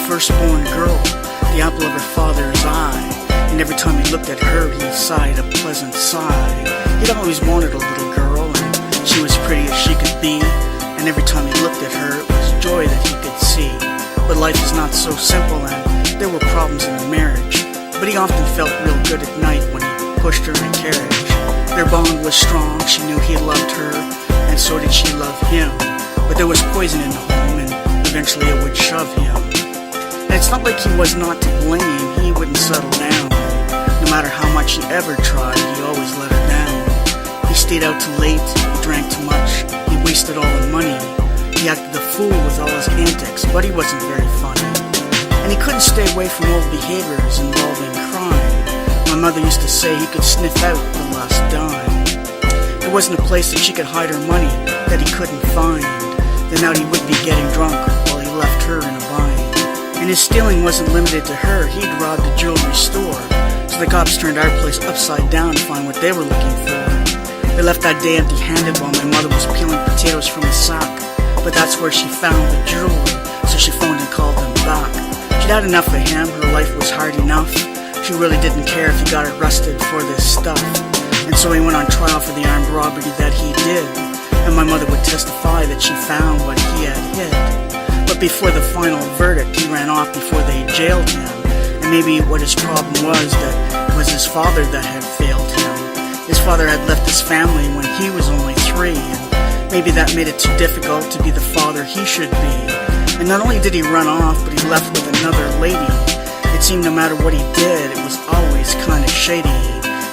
firstborn girl, the apple of her father's eye, and every time he looked at her, he sighed a pleasant sigh. He'd always wanted a little girl, and she was pretty as she could be, and every time he looked at her, it was joy that he could see. But life is not so simple, and there were problems in the marriage, but he often felt real good at night when he pushed her in a carriage. Their bond was strong, she knew he loved her, and so did she love him. But there was poison in the home, and eventually it would shove him. And it's not like he was not to blame, he wouldn't settle down. No matter how much he ever tried, he always let her down. He stayed out too late, he drank too much, he wasted all the money. He acted a fool with all his antics, but he wasn't very funny. And he couldn't stay away from old behaviors involving crime. My mother used to say he could sniff out the last dime. There wasn't a place that she could hide her money that he couldn't find. Then out he would be getting drunk while he left her in a bind. And his stealing wasn't limited to her, he'd robbed a jewelry store. So the cops turned our place upside down to find what they were looking for. They left that day empty-handed while my mother was peeling potatoes from a sack. But that's where she found the jewelry, so she phoned and called them back. She'd had enough of him, her life was hard enough. She really didn't care if he got arrested for this stuff. And so he went on trial for the armed robbery that he did. And my mother would testify that she found what he had hid. But before the final verdict, he ran off before they jailed him. And maybe what his problem was, that it was his father that had failed him. His father had left his family when he was only 3, and maybe that made it too difficult to be the father he should be. And not only did he run off, but he left with another lady. It seemed no matter what he did, it was always kind of shady.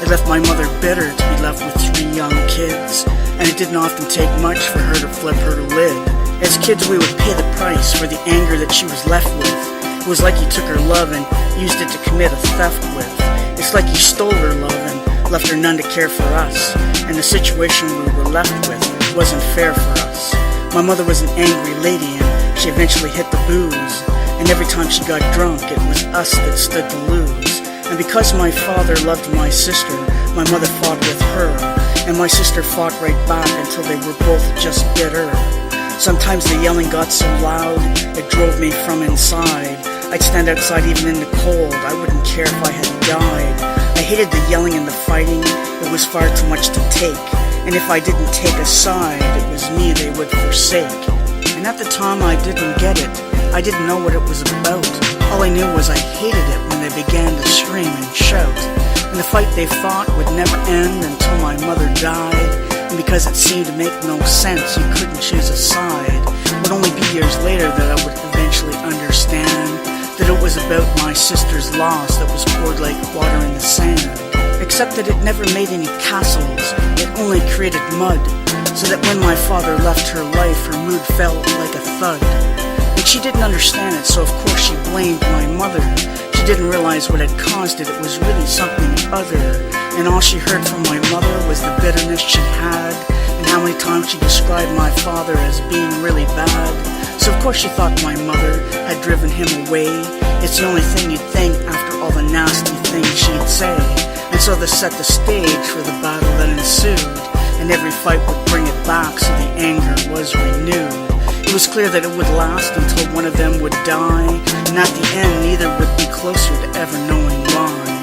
It left my mother bitter to be left with 3 young kids, and it didn't often take much for her to flip her lid. As kids, we would pay the price for the anger that she was left with. It was like he took her love and used it to commit a theft with. It's like he stole her love and left her none to care for us, and the situation we were left with wasn't fair for us. My mother was an angry lady, and she eventually hit the booze. And every time she got drunk, it was us that stood to lose. And because my father loved my sister, my mother fought with her, and my sister fought right back until they were both just bitter. Sometimes the yelling got so loud, it drove me from inside. I'd stand outside even in the cold, I wouldn't care if I had died. I hated the yelling and the fighting, it was far too much to take. And if I didn't take a side, it was me they would forsake. And at the time I didn't get it, I didn't know what it was about. All I knew was I hated it when they began to scream and shout. And the fight they fought would never end until my mother died. And because it seemed to make no sense, you couldn't choose a side, it would only be years later that I would eventually understand that it was about my sister's loss that was poured like water in the sand. Except that it never made any castles, it only created mud, so that when my father left her life, her mood felt like a thud. And she didn't understand it, so of course she blamed my mother. She didn't realize what had caused it, it was really something other. And all she heard from my mother was the bitterness she had, and how many times she described my father as being really bad. So of course she thought my mother had driven him away. It's the only thing you'd think after all the nasty things she'd say. And so they set the stage for the battle that ensued, and every fight would bring it back, so the anger was renewed. It was clear that it would last until one of them would die, and at the end neither would be closer to ever knowing why.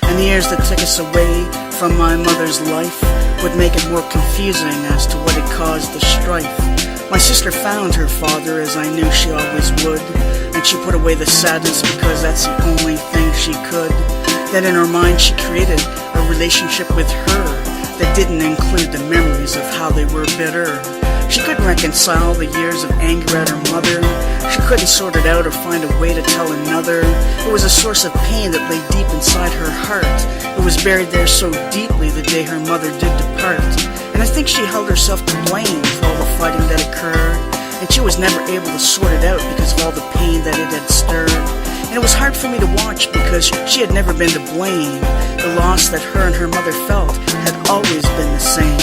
And the years that took us away from my mother's life would make it more confusing as to what had caused the strife. My sister found her father, as I knew she always would, and she put away the sadness because that's the only thing she could. Then in her mind she created a relationship with her that didn't include the memories of how they were bitter. She couldn't reconcile the years of anger at her mother. She couldn't sort it out or find a way to tell another. It was a source of pain that lay deep inside her heart. It was buried there so deeply the day her mother did depart. And I think she held herself to blame for all the fighting that occurred. And she was never able to sort it out because of all the pain that it had stirred. And it was hard for me to watch because she had never been to blame. The loss that her and her mother felt had always been the same.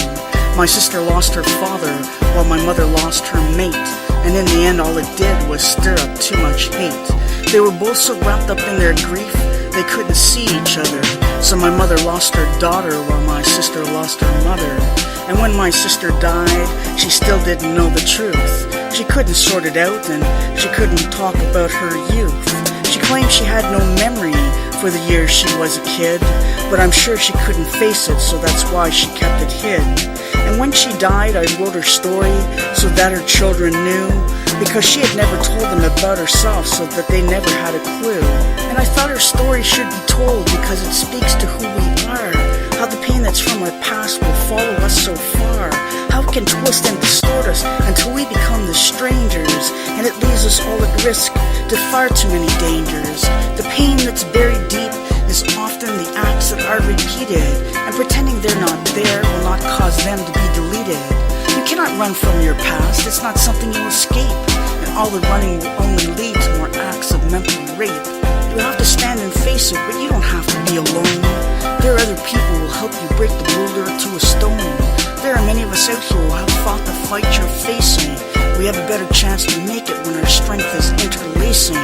My sister lost her father while my mother lost her mate. And in the end all it did was stir up too much hate. They were both so wrapped up in their grief they couldn't see each other. So my mother lost her daughter while my sister lost her mother. And when my sister died, she still didn't know the truth. She couldn't sort it out and she couldn't talk about her youth. She claimed she had no memory for the years she was a kid, but I'm sure she couldn't face it, so that's why she kept it hid. And when she died, I wrote her story so that her children knew, because she had never told them about herself, so that they never had a clue. And I thought her story should be told because it speaks to who we are, how the pain that's from our past will follow us so far, how it can twist and distort us until we become the strangers, and it leaves us all at risk to far too many dangers. The pain that's buried deep is often the acts that are repeated, and pretending they're not there will not cause them to be deleted. You cannot run from your past, it's not something you'll escape, and all the running will only lead to more acts of mental rape. You have to stand and face it, but you don't have to be alone. There are other people who will help you break the boulder to a stone. There are many of us out here who have fought the fight you're facing. We have a better chance to make it when our strength is interlacing.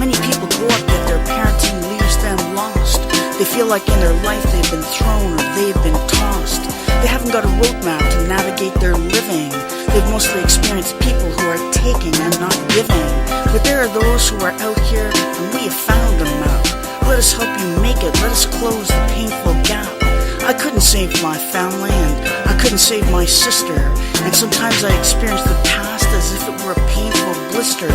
Many people grow up yet their parenting leaves them lost. They feel like in their life they've been thrown or they've been tossed. They haven't got a roadmap to navigate their living. They've mostly experienced people who are taking and not giving. But there are those who are out here and we have found a map. Let us help you make it, let us close the painful gap. I couldn't save my family and I couldn't save my sister. And sometimes I experience the past as if it were a painful blister.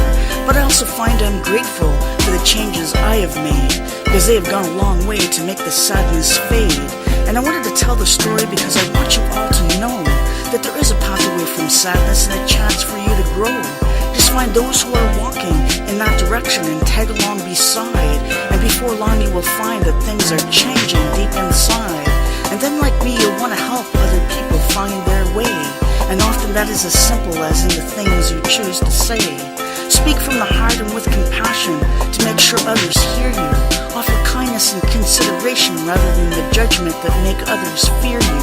But I also find I'm grateful for the changes I have made, because they have gone a long way to make the sadness fade. And I wanted to tell the story because I want you all to know that there is a path away from sadness and a chance for you to grow. Just find those who are walking in that direction and tag along beside. And before long you will find that things are changing deep inside. And then like me, you'll want to help other people find their way. And often that is as simple as in the things you choose to say. Speak from the heart and with compassion to make sure others hear you. Offer kindness and consideration rather than the judgment that make others fear you.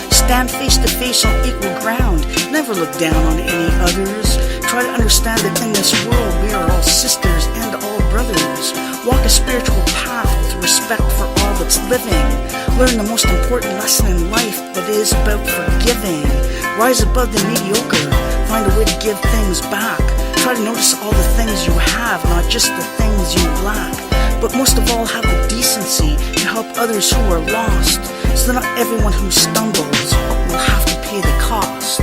Stand face to face on equal ground. Never look down on any others. Try to understand that in this world we are all sisters and all brothers. Walk a spiritual path with respect for all that's living. Learn the most important lesson in life, that is about forgiving. Rise above the mediocre. Find a way to give things back. Try to notice all the things you have, not just the things you lack. But most of all, have the decency to help others who are lost, so that not everyone who stumbles will have to pay the cost.